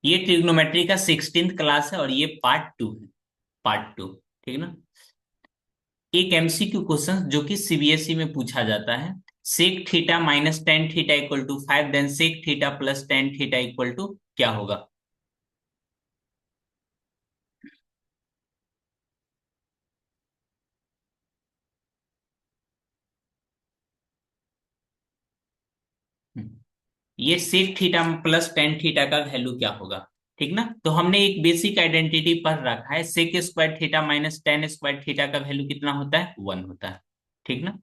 ये ट्रिग्नोमेट्री का 16th class है और ये पार्ट 2 है। पार्ट 2। ठीक ना। एक एमसीक्यू क्वेश्चन जो कि सीबीएसई में पूछा जाता है। Sec theta minus tan theta equal to 5, then sec theta plus tan theta equal to क्या होगा। ये sec theta plus tan theta का वैल्यू क्या होगा। ठीक ना। तो हमने एक बेसिक आइडेंटिटी पढ़ रखा है, sec square theta minus tan square theta का वैल्यू कितना होता है, 1 होता है। ठीक ना।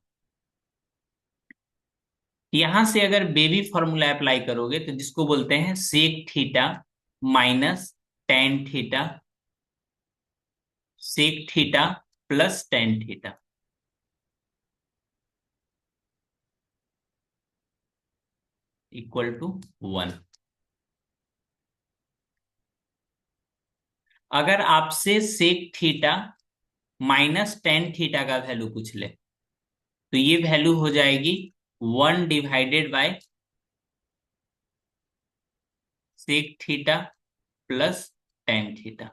यहां से अगर बेबी फॉर्मूला अप्लाई करोगे तो जिसको बोलते हैं sec theta minus tan theta, sec theta plus tan theta equal to 1। अगर आपसे sec theta minus tan theta का वैल्यू पूछ ले तो ये वैल्यू हो जाएगी 1 divided by sec theta plus tan theta.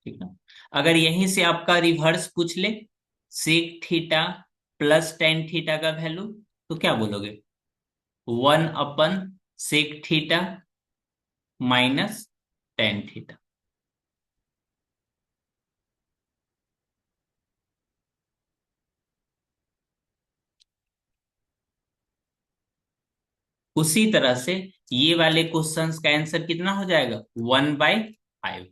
ठीक है। अगर यहीं से आपका रिवर्स पूछ ले, sec theta plus tan theta का वैल्यू, तो क्या बोलोगे, 1 अपन sec theta minus tan theta. उसी तरह से ये वाले क्वेश्चंस का आंसर कितना हो जाएगा, 1/5।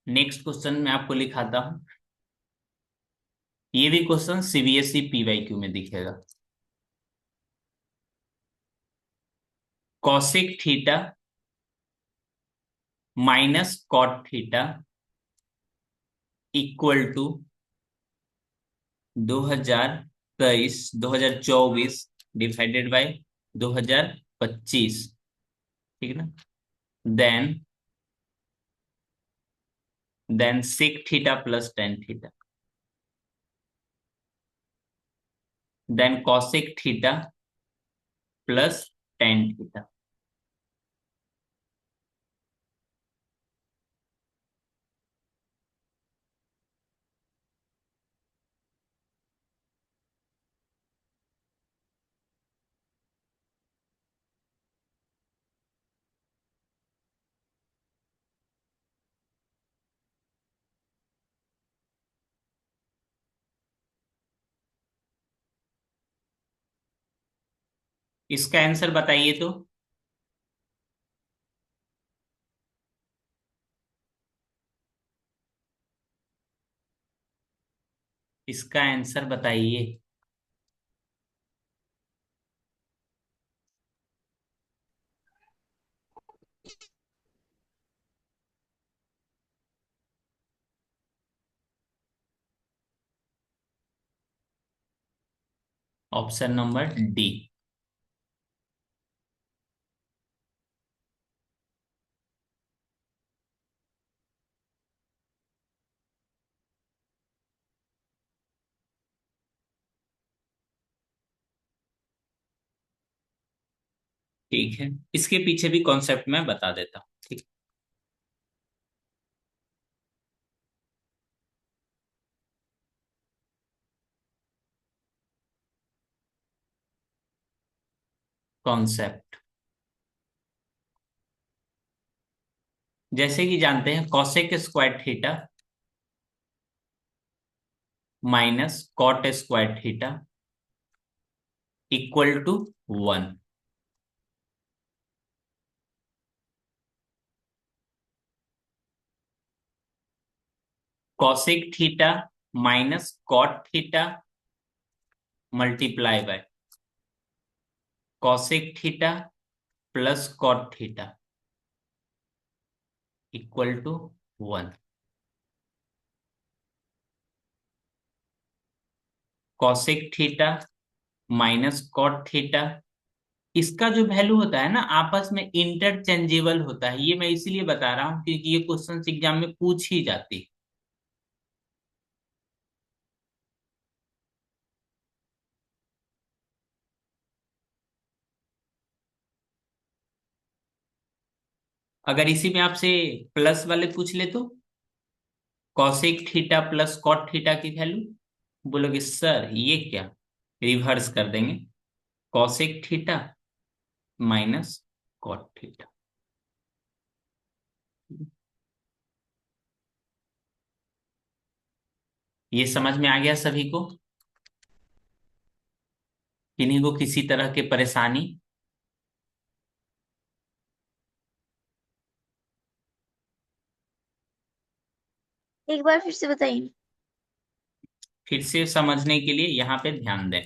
नेक्स्ट क्वेश्चन मैं आपको लिखाता हूं। ये भी क्वेश्चन सीबीएसई पीवाईक्यू में दिखेगा। Cosec theta minus cot theta equal to 2023 2024 divided by 2025। ठीक है ना। Then sec theta plus tan theta, then cosec theta plus tan theta. इसका आंसर बताइए तो। इसका आंसर बताइए। Option number D. ठीक है, इसके पीछे भी कॉन्सेप्ट मैं बता देता हूँ। ठीक। कॉन्सेप्ट जैसे कि जानते हैं, cosec square theta minus cot square theta equal to 1। Cosec theta minus cot theta multiply by cosec theta plus cot theta equal to 1। Cosec theta minus cot theta इसका जो वैल्यू होता है ना आपस में इंटरचेंजेबल होता है। ये मैं इसीलिए बता रहा हूँ क्योंकि ये क्वेश्चन एग्जाम में पूछ ही जाती है। अगर इसी में आपसे प्लस वाले पूछ ले तो cosec theta plus cot theta की वैल्यू, बोलोगे सर ये क्या, रिवर्स कर देंगे, cosec theta minus cot theta. ये समझ में आ गया सभी को? किन्हीं को किसी तरह के परेशानी? एक बार फिर से बताइए। फिर से समझने के लिए यहाँ पे ध्यान दें।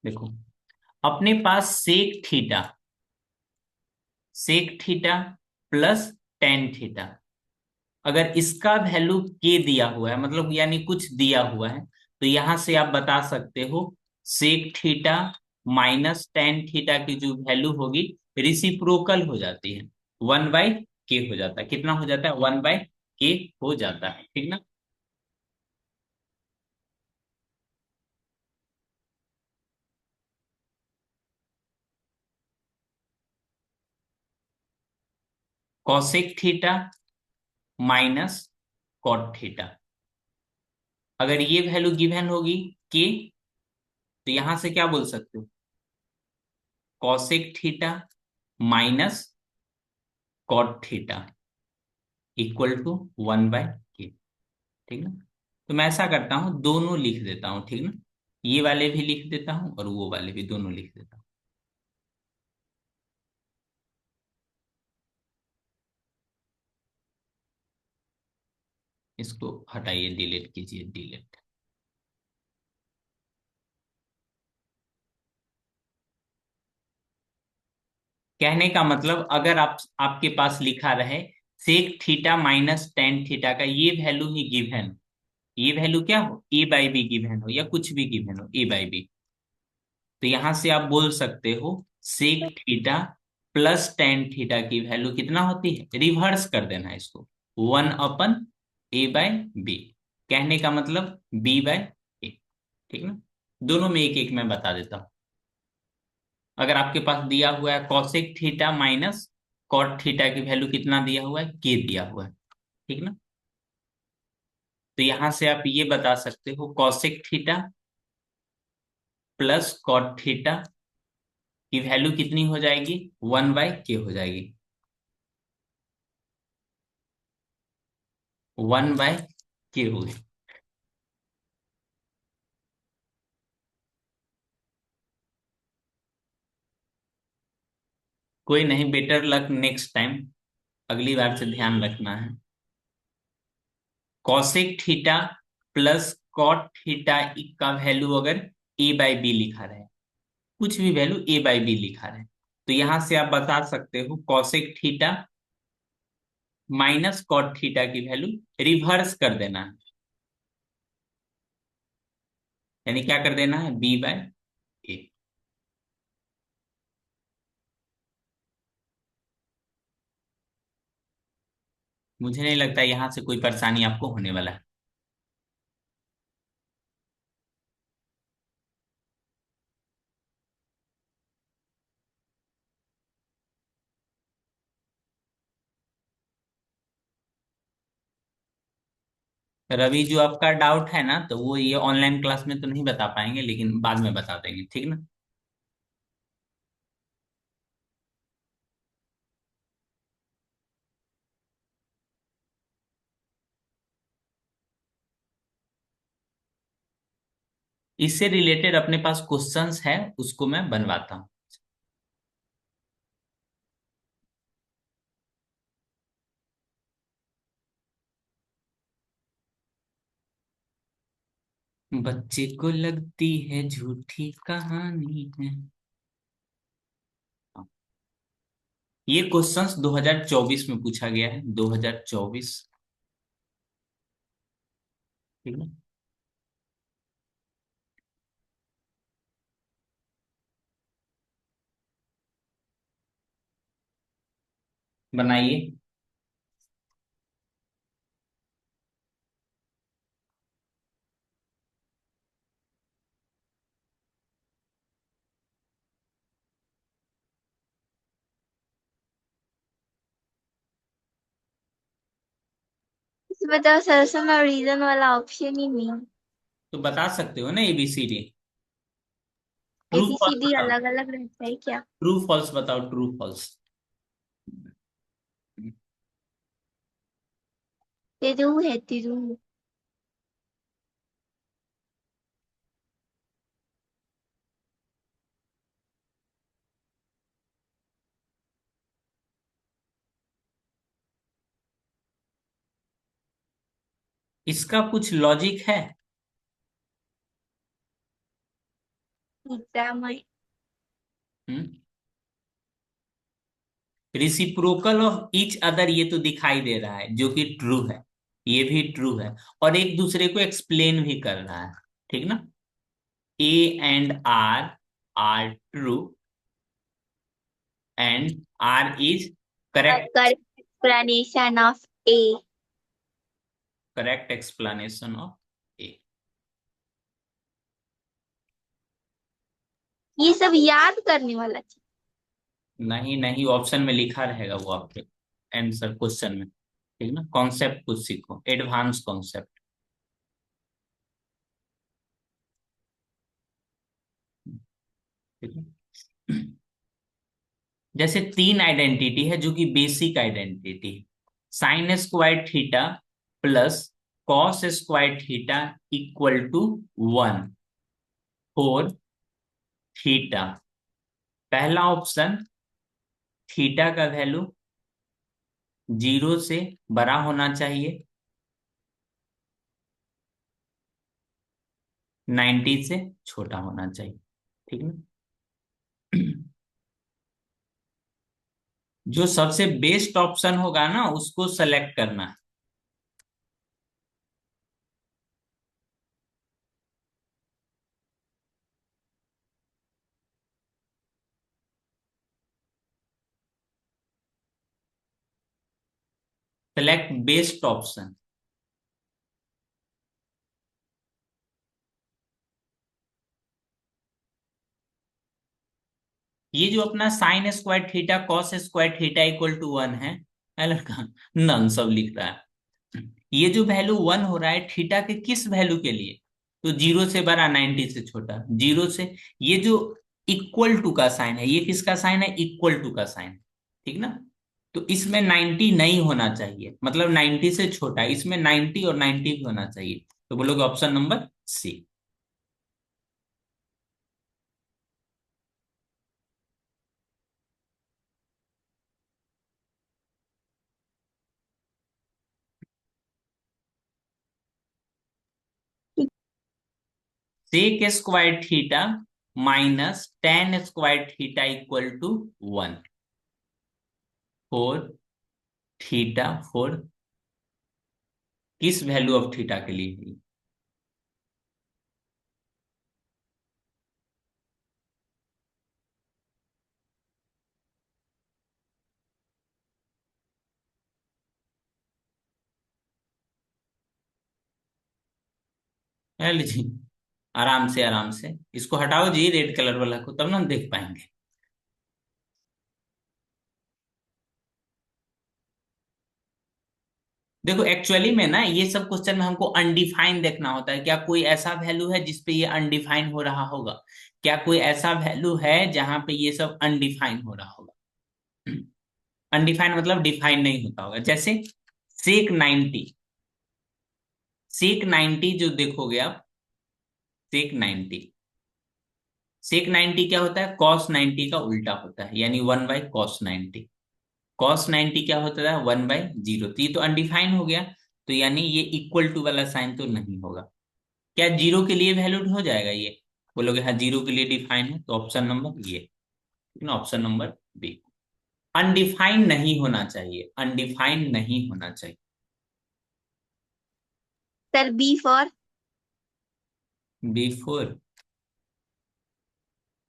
देखो, अपने पास sec theta, sec theta plus tan theta, अगर इसका वैल्यू के दिया हुआ है मतलब यानी कुछ दिया हुआ है, तो यहां से आप बता सकते हो sec theta minus tan theta की जो वैल्यू होगी रिसिप्रोकल हो जाती है, 1/k हो जाता है। कितना हो जाता है? 1/k हो जाता है, ठीक ना। Cosec theta minus cot theta, अगर ये वैल्यू गिवन होगी के, तो यहां से क्या बोल सकते हो, cosec theta minus cot theta equal to 1/k, ठीक ना। तो मैं ऐसा करता हूँ दोनों लिख देता हूँ, ठीक ना, ये वाले भी लिख देता हूँ और वो वाले भी दोनों लिख देता हूँ। इसको हटाइए, डिलीट कीजिए, डिलीट। कहने का मतलब अगर आप आपके पास लिखा रहे sec theta minus tan theta का ये वैल्यू ही गिवन, ये वैल्यू क्या हो, a/b गिवन हो या कुछ भी गिवन हो a/b, तो यहां से आप बोल सकते हो sec theta plus tan theta की वैल्यू कितना होती है, रिवर्स कर देना है इसको, 1/a/b, कहने का मतलब b/a, ठीक ना। दोनों में एक एक मैं बता देता हूं। अगर आपके पास दिया हुआ है cosec theta minus cot theta की वैल्यू कितना दिया हुआ है, के दिया हुआ है, ठीक ना। तो यहां से आप ये बता सकते हो cosec theta plus cot theta की वैल्यू कितनी हो जाएगी, 1/k हो जाएगी, 1/k हो गई। कोई नहीं, बेटर लक नेक्स्ट टाइम, अगली बार से ध्यान रखना है। Cosec theta plus cot theta का वैल्यू अगर a/b लिखा रहे, कुछ भी वैल्यू a/b लिखा रहे, तो यहां से आप बता सकते हो cosec theta minus cot theta की वैल्यू रिवर्स कर देना है, यानी क्या कर देना है, b/a। मुझे नहीं लगता यहां से कोई परेशानी आपको होने वाला है। रवि, जो आपका डाउट है ना, तो वो ये ऑनलाइन क्लास में तो नहीं बता पाएंगे, लेकिन बाद में बता देंगे, ठीक ना। इससे रिलेटेड अपने पास क्वेश्चंस है, उसको मैं बनवाता हूँ। बच्चे को लगती है झूठी कहानी है। ये क्वेश्चंस 2024 में पूछा गया है, 2024, ठीक है। बनाइए। इसमें तो सरसम और रीजन वाला ऑप्शन ही नहीं। तो बता सकते हो ना ABCD। ट्रू फॉल्स ABCD बताओ। अलग अलग रहता है क्या? ट्रू फॉल्स बताओ, ट्रू फॉल्स। तिरु है तिरु। इसका कुछ लॉजिक है। एग्जाम है। रिसिप्रोकल ऑफ ईच अदर, ये तो दिखाई दे रहा है, जो कि ट्रू है। ये भी ट्रू है। और एक दूसरे को एक्सप्लेन भी कर रहा है। ठीक ना। A and R true, and R is correct. Correct explanation of A. Correct explanation of A. ये सब याद करने वाला चीज। नहीं नहीं, ऑप्शन में लिखा रहेगा वो आपके आंसर क्वेश्चन में। ठीक ना। कॉन्सेप्ट कुछ सीखो, एडवांस कॉन्सेप्ट। ठीक है। जैसे तीन आइडेंटिटी है जो कि बेसिक आइडेंटिटी है। Sine square theta plus cos square theta equal to 1 for theta. पहला ऑप्शन, थीटा का वैल्यू 0 से बड़ा होना चाहिए, 90 से छोटा होना चाहिए। ठीक है। जो सबसे बेस्ट ऑप्शन होगा ना उसको सेलेक्ट करना है। Select best option. ये जो अपना sine square theta cos square theta equal to 1 है लड़का। नन सब लिख रहा है। ये जो वैल्यू 1 हो रहा है थीटा के किस वैल्यू के लिए? तो 0 से बड़ा, 90 से छोटा, 0 से। ये जो इक्वल टू का साइन है, ये किसका साइन है? इक्वल टू का साइन। ठीक ना। तो इसमें 90 नहीं होना चाहिए, मतलब 90 से छोटा। इसमें 90 और 90 भी होना चाहिए। तो बोलोगे option number C. Sec square theta minus tan square theta equal to 1 for theta for किस वैल्यू ऑफ थीटा के लिए है? लीजिए, आराम से आराम से इसको हटाओ जी, रेड कलर वाला को, तब ना हम देख पाएंगे। देखो एक्चुअली में ना ये सब क्वेश्चन में हमको अनडिफाइन देखना होता है। क्या कोई ऐसा वैल्यू है जिसपे ये अनडिफाइन हो रहा होगा? क्या कोई ऐसा वैल्यू है जहां पे ये सब अनडिफाइन हो रहा होगा? अनडिफाइन मतलब डिफाइन नहीं होता होगा। जैसे सेक 90, सेक 90 जो देखोगे आप, सेक 90, सेक 90 क्या होता है? कॉस 90 का उल्टा होता है, यानी 1/cos 90। कॉस 90 क्या होता है? 1/0। तो ये तो अनडिफाइंड हो गया। तो यानी ये इक्वल टू वाला साइन तो नहीं होगा। क्या जीरो के लिए वैलिड हो जाएगा ये? बोलोगे हाँ जीरो के लिए डिफाइन है, तो ऑप्शन नंबर ये, ठीक ना, ऑप्शन नंबर बी। अनडिफाइंड नहीं होना चाहिए, अनडिफाइंड नहीं होना चाहिए। Sir B for. B4,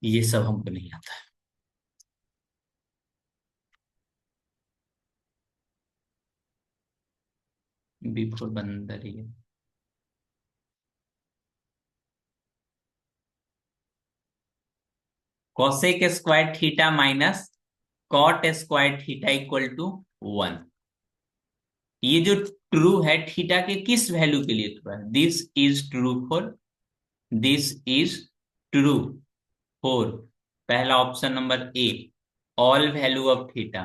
ये सब हमको नहीं आता है। बिफोर बंदरिया। Cosec square theta minus cot square theta equal to 1। ये जो ट्रू है थीटा के किस वैल्यू के लिए ट्रू है? This is true for, this is true for पहला option number A, all value of theta.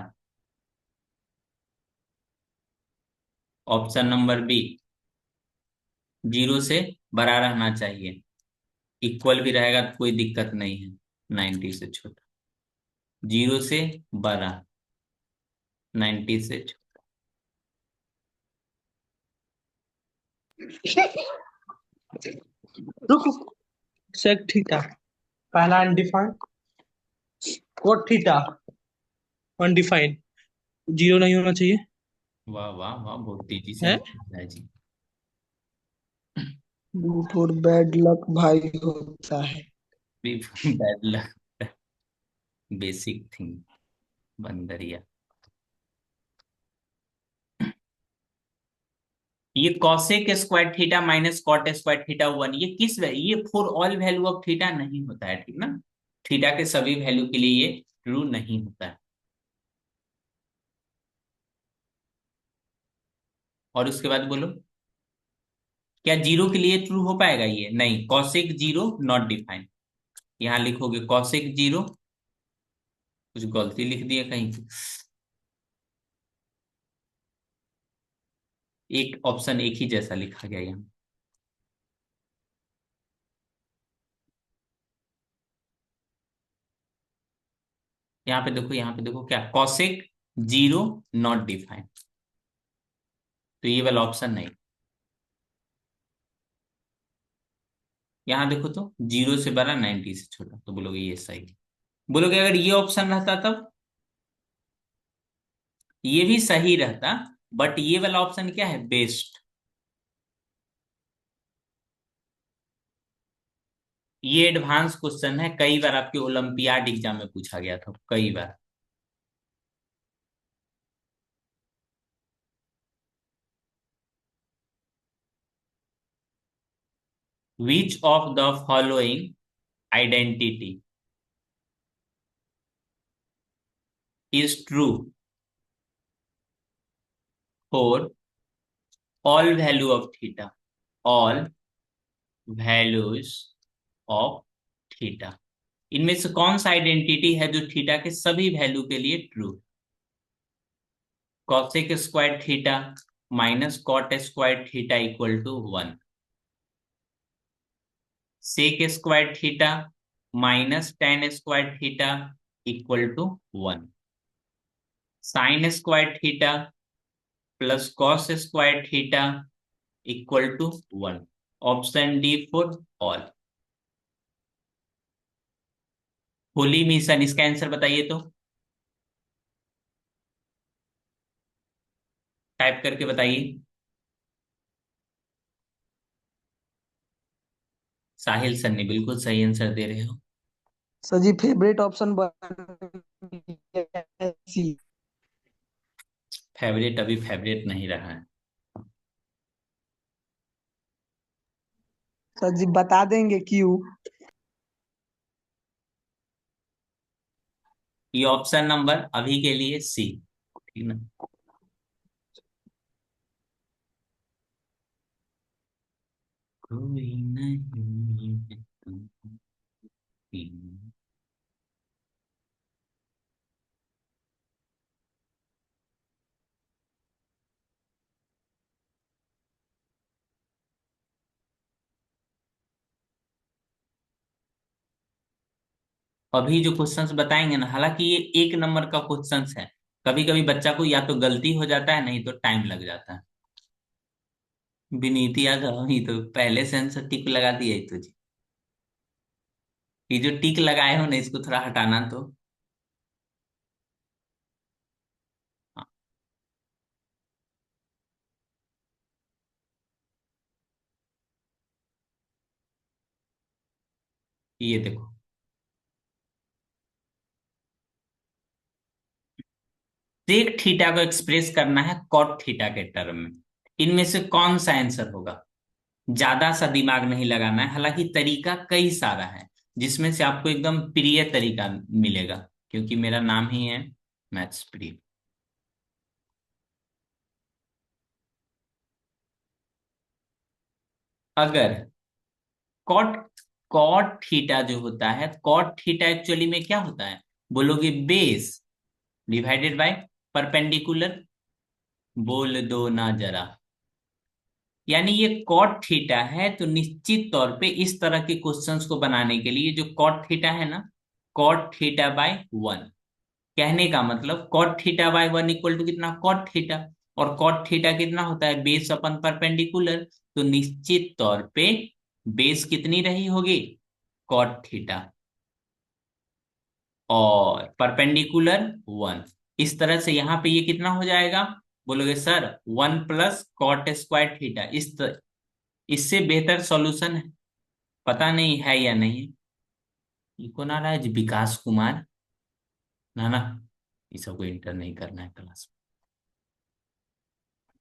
Option number B, zero से बड़ा रहना चाहिए। इक्वल भी रहेगा तो कोई दिक्कत नहीं है, 90 से छोटा। जीरो से बड़ा, 90 से छोटा। रुको, सेक थीटा पहला undefined, cot theta undefined, zero नहीं होना चाहिए वाह वाह वाह, बहुत तेजी से है। लिखा है जी। गुड और बैड लक भाई होता है। बैड लक, बेसिक थिंग, बंदरिया। ये cosec square theta minus cot square theta 1, ये किस ये for all value of theta नहीं होता है, ठीक ना। थीटा के सभी वैल्यू के लिए ये ट्रू नहीं होता है। और उसके बाद बोलो, क्या जीरो के लिए ट्रू हो पाएगा? ये नहीं, कॉसेक जीरो नॉट डिफाइंड। यहां लिखोगे कॉसेक जीरो, कुछ गलती लिख दिया कहीं। एक ऑप्शन एक ही जैसा लिखा गया यहाँ। यहाँ पे देखो, यहाँ पे देखो, क्या कॉसेक जीरो नॉट डिफाइंड, तो ये वाला ऑप्शन नहीं। यहाँ देखो तो जीरो से बड़ा 90 से छोटा, तो बोलोगे ये सही। बोलोगे अगर ये ऑप्शन रहता तब, ये भी सही रहता, बट ये वाला ऑप्शन क्या है, बेस्ट। ये एडवांस क्वेश्चन है, कई बार आपके ओलंपियाड एग्जाम में पूछा गया था, कई बार। Which of the following identity is true for all value of theta, all values of theta. इनमें से कौन सा आइडेंटिटी है जो थीटा के सभी वैल्यू के लिए true? Cosec square theta minus cot square theta equal to 1। Sec square theta minus tan square theta equal to 1। Sine square theta plus cos square theta equal to 1। Option D for all. होली मिशन, इसका answer बताइए तो, type करके बताइए। साहिल सन्नी बिल्कुल सही answer दे रहे हो। सर जी फेवरेट ऑप्शन सी। फेवरेट अभी फेवरेट नहीं रहा है। सर जी बता देंगे क्यों। ये ऑप्शन नंबर अभी के लिए सी, ठीक ना। कोई नहीं है तुम ही। अभी जो क्वेश्चंस बताएंगे ना, हालांकि ये एक नंबर का क्वेश्चंस है, कभी कभी बच्चा को या तो गलती हो जाता है, नहीं तो टाइम लग जाता है। विनीति आ जाओ, ही तो पहले से आंसर टिक लगा दिया है तुझे। ये जो टिक लगाए हो ना, इसको थोड़ा हटाना तो। हाँ, ये देखो, सेक थीटा को एक्सप्रेस करना है कॉट थीटा के टर्म में, इनमें से कौन सा आंसर होगा? ज्यादा सा दिमाग नहीं लगाना है, हालांकि तरीका कई सारा है, जिसमें से आपको एकदम प्रिय तरीका मिलेगा, क्योंकि मेरा नाम ही है मैथ्स प्रिय। अगर कॉट कॉट थीटा जो होता है, कॉट थीटा एक्चुअली में क्या होता है? बोलोगे बेस डिवाइडेड बाय परपेंडिकुलर। बोल दो ना जरा। यानी ये कॉट थीटा है, तो निश्चित तौर पे इस तरह के क्वेश्चंस को बनाने के लिए जो कॉट थीटा है ना, कॉट थीटा बाय वन, कहने का मतलब cot theta by one equal to कितना? Cot theta. और कॉट थीटा कितना होता है? बेस अपन परपेंडिकुलर। तो निश्चित तौर पे बेस कितनी रही होगी? Cot theta. और परपेंडिकुलर वन। इस तरह से यहां पे ये कितना हो जाएगा? बोलोगे सर 1 + cot² थीटा। इससे बेहतर सॉल्यूशन है? पता नहीं है या नहीं। ये कौन आ रहा है जी? विकास कुमार। ना ना, ये सबको इंटर नहीं करना है क्लास में।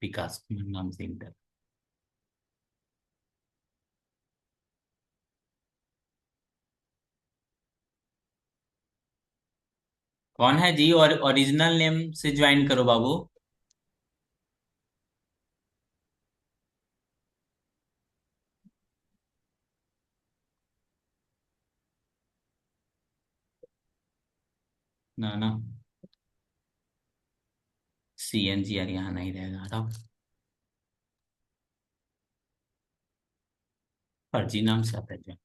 विकास कुमार नाम से इंटर। कौन है जी? और ओरिजिनल नेम से ज्वाइन करो बाबू। ना ना, CNG यार यहाँ नहीं रहेगा, हटाओ। फर्जी नाम से आता है जो।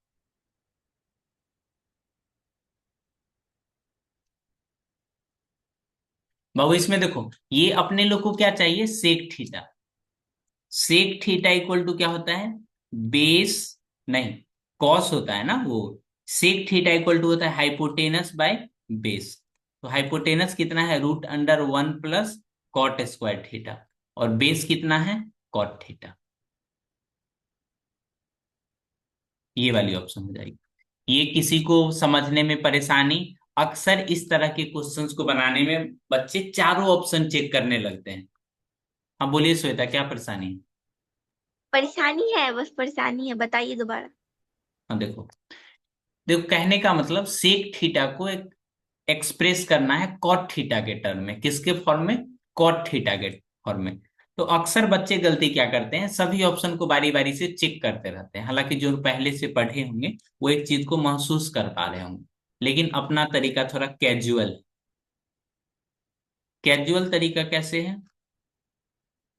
बाबू इसमें देखो, ये अपने लोग को क्या चाहिए? Sec theta. Sec theta equal to क्या होता है? बेस, नहीं, कॉस होता है ना वो। सेक थीटा इक्वल टू होता है हाइपोटेनस बाय बेस। तो हाइपोटेनस कितना है? √1 + cot² थीटा। और बेस कितना है? Cot theta. ये वाली ऑप्शन हो जाएगी। ये किसी को समझने में परेशानी, अक्सर इस तरह के क्वेश्चंस को बनाने में बच्चे चारों ऑप्शन चेक करने लगते हैं। हाँ बोलिए श्वेता, क्या परेशानी है? परेशानी है, बस परेशानी है, बताइए दोबारा। हाँ देखो, देखो कहने का मतलब सेक थीटा को एक एक्सप्रेस करना है कॉट थीटा के टर्म में। किसके फॉर्म में? कॉट थीटा के फॉर्म में। तो अक्सर बच्चे गलती क्या करते हैं? सभी ऑप्शन को बारी बारी से चेक करते रहते हैं, हालांकि जो पहले से पढ़े होंगे वो एक चीज को महसूस कर पा रहे होंगे। लेकिन अपना तरीका थोड़ा कैजुअल। कैजुअल तरीका कैसे है?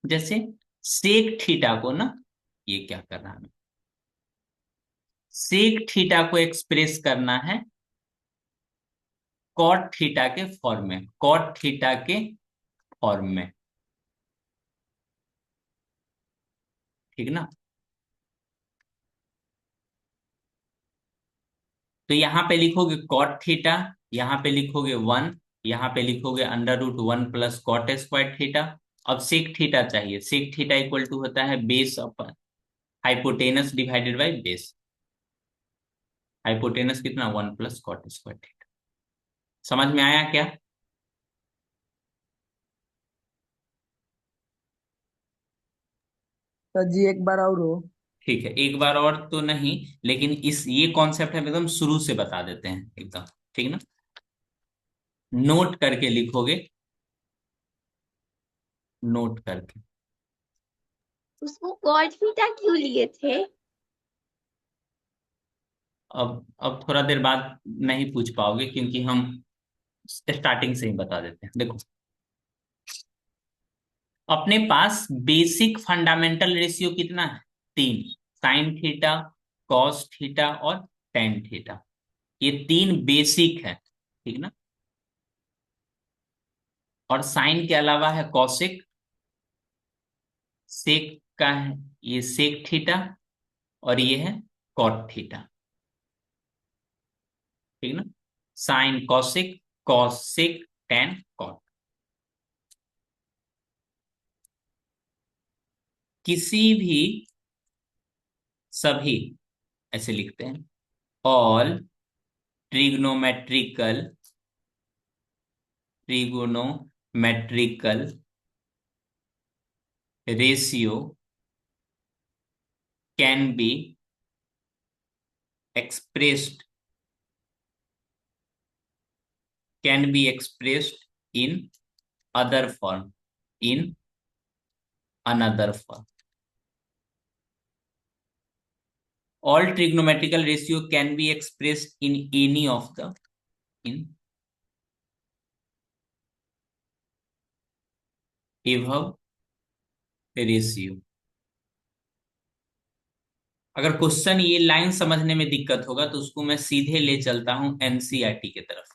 जैसे सेक थीटा को ना, ये क्या कर रहा है, सेक थीटा को एक्सप्रेस करना है कॉट थीटा के फॉर्म में, कॉट थीटा के फॉर्म में। ठीक ना? तो यहां पे लिखोगे कॉट थीटा, यहां पे लिखोगे वन, यहां पे लिखोगे √1 + cot² थीटा। अब सेक थीटा चाहिए। सेक थीटा इक्वल टू होता है base upon hypotenuse divided by base. Hypotenuse कितना? 1 + cot²थीटा। समझ में आया क्या? सर जी एक बार और हो। ठीक है, एक बार और तो नहीं, लेकिन इस ये कॉन्सेप्ट हम एकदम शुरू से बता देते हैं एकदम। ठीक ना? नोट करके लिखोगे, नोट करके। उसको कॉट थीटा क्यों लिए थे? अब थोड़ा देर बाद नहीं पूछ पाओगे, क्योंकि हम स्टार्टिंग से ही बता देते हैं। देखो, अपने पास बेसिक फंडामेंटल रेशियो कितना है? 3। साइन थीटा, कॉस थीटा और टेन थीटा। ये 3 बेसिक है। ठीक ना? और साइन के अलावा है कॉसिक, सेक का है ये सेक थीटा, और ये है कॉट थीटा। ठीक ना? Sine cosec, cosec tan cot. किसी भी, सभी ऐसे लिखते हैं, all trigonometrical, trigonometrical ratio can be expressed can be expressed in other form, in another form. All trigonometrical ratio can be expressed in any of the in above ratio. अगर question ये line समझने में दिक्कत होगा तो उसको मैं सीधे ले चलता हूं एनसीईआरटी की तरफ।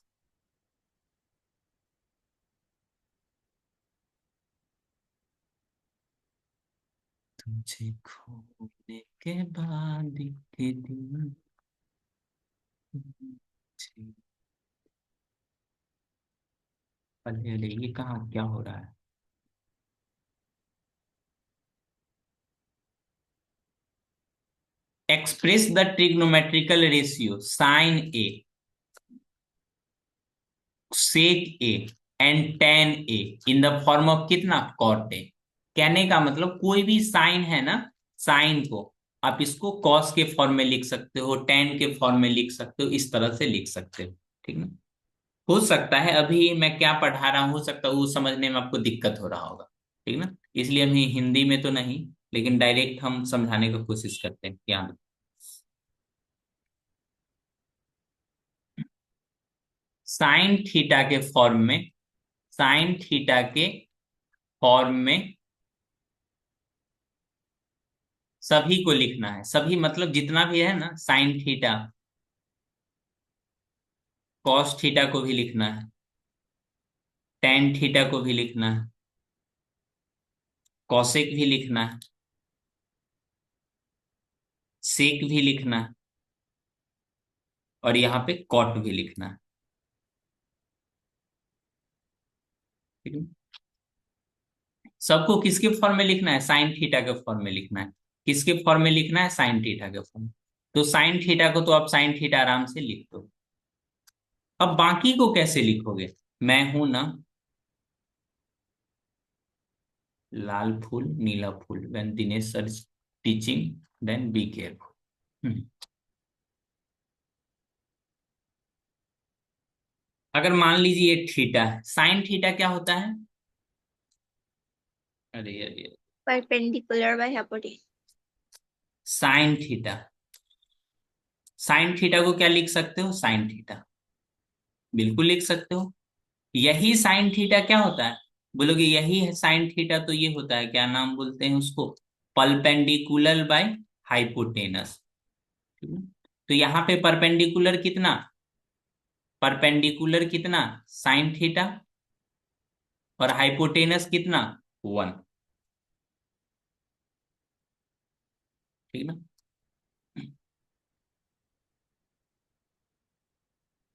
तुझे खोने के बाद के दिन अरे ये कहाँ क्या हो रहा है? Express the trigonometrical ratio sine A, sec A and tan A in the form of कितना कॉट ए। कहने का मतलब कोई भी साइन है ना, साइन को आप इसको कॉस के फॉर्म में लिख सकते हो, टेन के फॉर्म में लिख सकते हो, इस तरह से लिख सकते हो। ठीक ना? हो सकता है अभी मैं क्या पढ़ा रहा हूं, हो सकता है वो समझने में आपको दिक्कत हो रहा होगा। ठीक ना? इसलिए हम हिंदी में तो नहीं, लेकिन डायरेक्ट हम समझाने की कोशिश करते हैं। याद साइन थीटा के फॉर्म में, साइन थीटा के फॉर्म में सभी को लिखना है। सभी मतलब जितना भी है ना, साइन थीटा, कॉस थीटा को भी लिखना है, टेन थीटा को भी लिखना है, कॉसेक भी लिखना है, सेक भी लिखना है, और यहाँ पे कॉट भी लिखना है। ठीक है? सबको किसके फॉर्म में लिखना है? साइन थीटा के फॉर्म में लिखना है। किसके फॉर्म में लिखना है? साइन थीटा के फॉर्म में। तो साइन थीटा को तो आप साइन थीटा आराम से लिख दो। अब बाकी को कैसे लिखोगे? मैं हूं ना, लाल फूल नीला फूल, when Dinesh sir teaching then be careful. अगर मान लीजिए ये थीटा है, साइन थीटा क्या होता है? अरे अरे, perpendicular by hypotenuse. Sine theta, sine theta को क्या लिख सकते हो? साइन थीटा बिल्कुल लिख सकते हो। यही साइन थीटा क्या होता है? बोलोगे यही है साइन थीटा, तो ये होता है, क्या नाम बोलते हैं उसको? Perpendicular by hypotenuse. तो यहाँ पे परपेंडिकुलर कितना, परपेंडिकुलर कितना? साइन थीटा, और हाइपोटेनस कितना? वन। ठीक ना?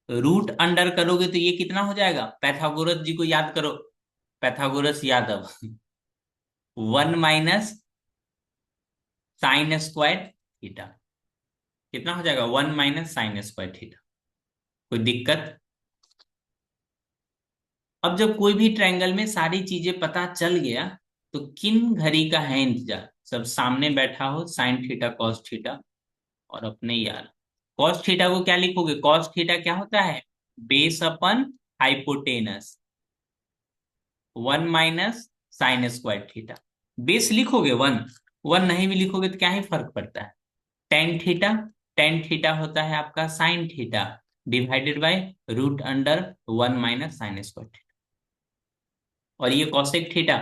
रूट अंडर करोगे तो ये कितना हो जाएगा? पैथागोरस जी को याद करो, Pythagoras Yadav. One minus sine square theta, कितना हो जाएगा? One minus sine square theta. कोई दिक्कत? अब जब कोई भी ट्रायंगल में सारी चीजें पता चल गया, तो किन घड़ी का है इंतजार? सब सामने बैठा हो, साइन थीटा कॉस थीटा, और अपने यार कॉस थीटा को क्या लिखोगे? कॉस थीटा क्या होता है? Base upon hypotenuse, one minus sine square theta. Base लिखोगे वन, वन नहीं भी लिखोगे तो क्या ही फर्क पड़ता है? टेन थीटा, टेन थीटा होता है आपका sine theta, divided by root under one minus sine square theta. और ये कॉसेक थीटा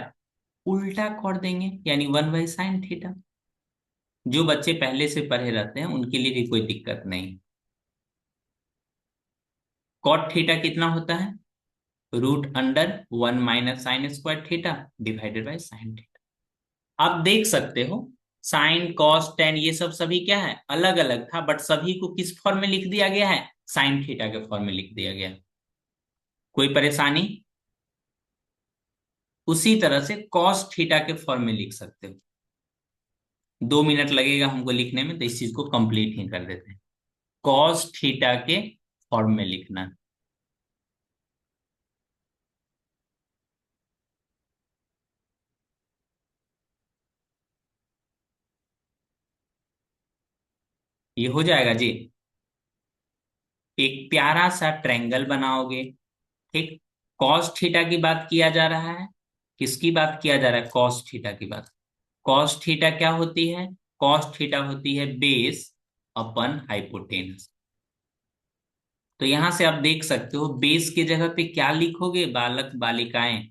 उल्टा कर देंगे, यानी वन बाई साइन थीटा। जो बच्चे पहले से पढ़े रहते हैं उनके लिए भी कोई दिक्कत नहीं। कॉट थीटा कितना होता है? Root under one minus sine square theta divided by sine theta. आप देख सकते हो साइन कॉस टेन ये सब सभी क्या है? अलग अलग था, बट सभी को किस फॉर्म में लिख दिया गया है? साइन थीटा के फॉर्म में लिख दिया गया। कोई परेशानी? उसी तरह से कॉस थीटा के फॉर्म में लिख सकते हो। 2 मिनट लगेगा हमको लिखने में, तो इस चीज को कंप्लीट ही कर देते हैं। कॉस थीटा के फॉर्म में लिखना। ये हो जाएगा जी। एक प्यारा सा ट्रायंगल बनाओगे, ठीक। कॉस थीटा की बात किया जा रहा है। किसकी बात किया जा रहा है? कॉस थीटा की बात। कॉस थीटा क्या होती है? कॉस थीटा होती है बेस अपन हाइपोटेनस। तो यहां से आप देख सकते हो, बेस की जगह पे क्या लिखोगे बालक बालिकाएं?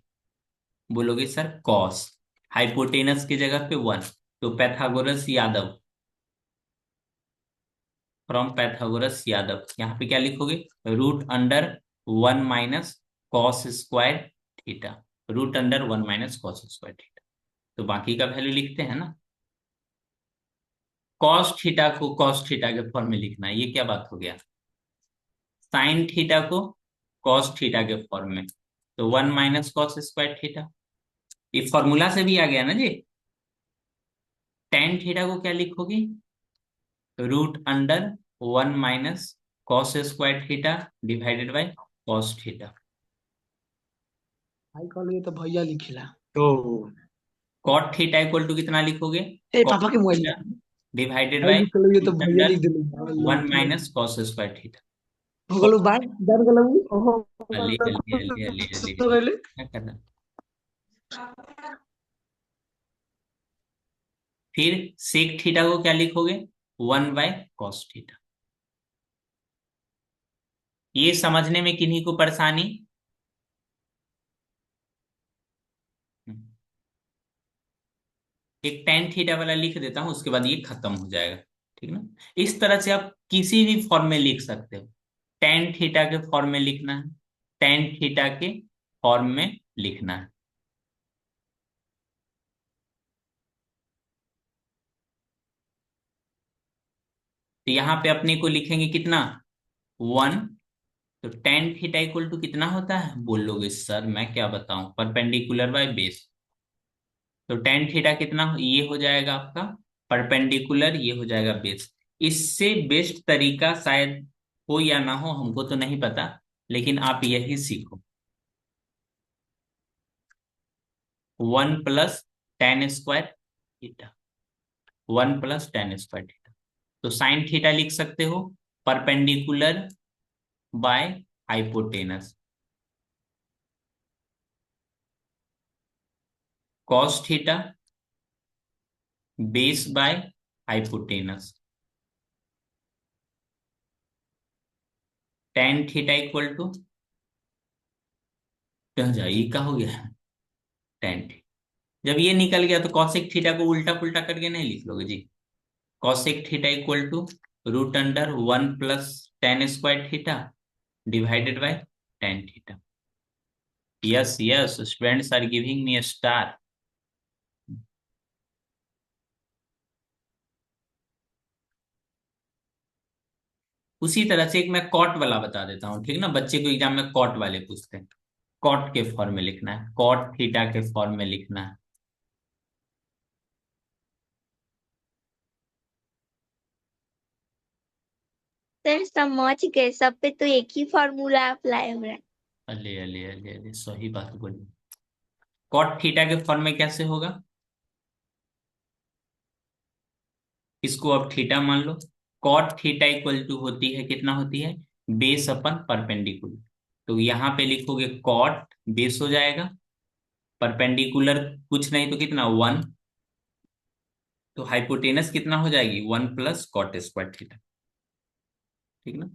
बोलोगे सर कॉस। हाइपोटेनस की जगह पे 1। तो Pythagoras Yadav, from Pythagoras Yadav, यहाँ पे क्या लिखोगे? √1 - cos square theta. √1 - cos square theta. तो बाकी का वैल्यू लिखते हैं ना। कॉस थीटा को कॉस थीटा के फॉर्म में लिखना है, ये क्या बात हो गया? साइन थीटा को कॉस थीटा के फॉर्म में, तो 1 - कॉस स्क्वायर थीटा। ये फॉर्मूला से भी आ गया ना जी। टेन थीटा को क्या लिखोगे? √1 - cos square theta divided by cos theta. भाई कॉल ये तो भैया लिखिला। कॉट थीटा इक्वल टू कितना लिखोगे? ए कॉट पापा के मोबाइल थीटा में डिवाइडेड भाई बाई लिखलो, ये तो रूट भैया अंडर लिख दिले। वन लिखलो माइनस कॉस स्क्वायर थीटा। हो गलो बाय डर गलो हो अली गलो अली अली अली अली तो अली गले। क्या करना? फिर सेक थीटा को क्या लिखोगे? 1/cos theta. ये समझने में किन्हीं को परेशानी? एक टेन थीटा वाला लिख देता हूं, उसके बाद ये खत्म हो जाएगा, ठीक ना। इस तरह से आप किसी भी फॉर्म में लिख सकते हो। टेन थीटा के फॉर्म में लिखना है, टेन थीटा के फॉर्म में लिखना है। तो यहां पे अपने को लिखेंगे कितना? 1। तो टेन थीटा इक्वल टू कितना होता है बोलोगे? सर मैं क्या बताऊं, परपेंडिकुलर बाय बेस। तो टेन थीटा कितना ये हो जाएगा आपका परपेंडिकुलर, ये हो जाएगा बेस। इससे बेस्ट तरीका शायद हो या ना हो, हमको तो नहीं पता, लेकिन आप यही सीखो। 1 + tan² थीटा। 1 + tan² theta. तो साइन थीटा लिख सकते हो perpendicular by hypotenuse. Cos theta base by hypotenuse. Tan theta equal to, ये क्या हो गया? Tan theta. जब ये निकल गया तो कॉसेक थीटा को उल्टा पुल्टा करके नहीं लिख लोगे जी। Cosec theta equal to √1 + tan² theta divided by tan theta. Yes yes, students are giving me a star. उसी तरह से एक मैं कॉट वाला बता देता हूँ, ठीक ना। बच्चे को एग्जाम में कॉट वाले पूछते हैं। कॉट के फॉर्म में लिखना है, कॉट थीटा के फॉर्म में लिखना है। सर समझ गए, सब पे तो एक ही फॉर्मूला अप्लाई हो रहा है। अले अले अले अले, सही बात बोली। कॉट थीटा के फॉर्म में कैसे होगा? इसको अब थीटा मान लो। कॉट थीटा इक्वल टू होती है, कितना होती है? बेस अपन परपेंडिकुलर। तो यहां पे लिखोगे कॉट, बेस हो जाएगा, परपेंडिकुलर कुछ नहीं तो कितना 1। तो हाइपोटेनस कितना हो जाएगी? 1 + cot² थीटा, ठीक ना।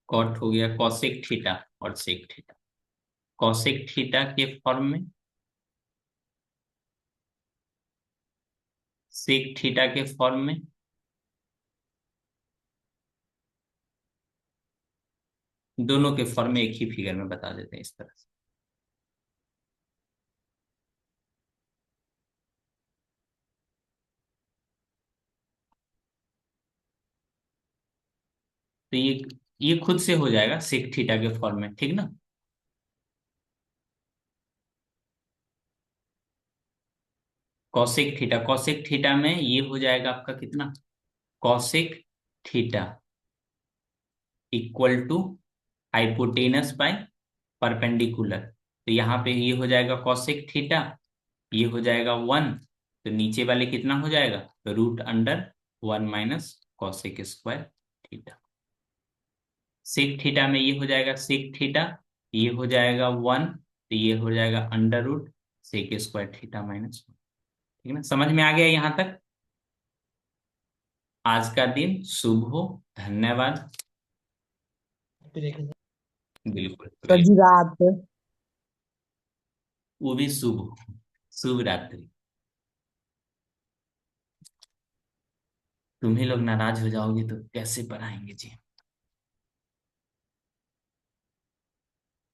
कॉट हो गया कॉसेक थीटा और सेक थीटा। कॉसेक थीटा के फॉर्म में, सेक थीटा के फॉर्म में। दोनों के फॉर्म में एक ही फिगर में बता देते हैं इस तरह से। तो ये खुद से हो जाएगा सेक थीटा के फॉर्म में, ठीक ना। कॉसेक थीटा में ये हो जाएगा आपका कितना? Cosec theta equal to hypotenuse by perpendicular. तो यहाँ पे ये हो जाएगा कॉसेक थीटा, ये हो जाएगा 1। तो नीचे वाले कितना हो जाएगा, √1 - cos² थीटा। सेक थीटा में ये हो जाएगा सेक थीटा, ये हो जाएगा 1, तो ये हो जाएगा √sec² थीटा माइनस 1। ठीक है ना, समझ में आ गया यहाँ तक। आज का दिन शुभ हो, धन्यवाद। बिल्कुल सर बिल्कुल, जी रात। वो भी शुभ हो। शुभ रात्रि। तुम ही लोग नाराज हो जाओगे तो कैसे पढ़ाएंगे जी।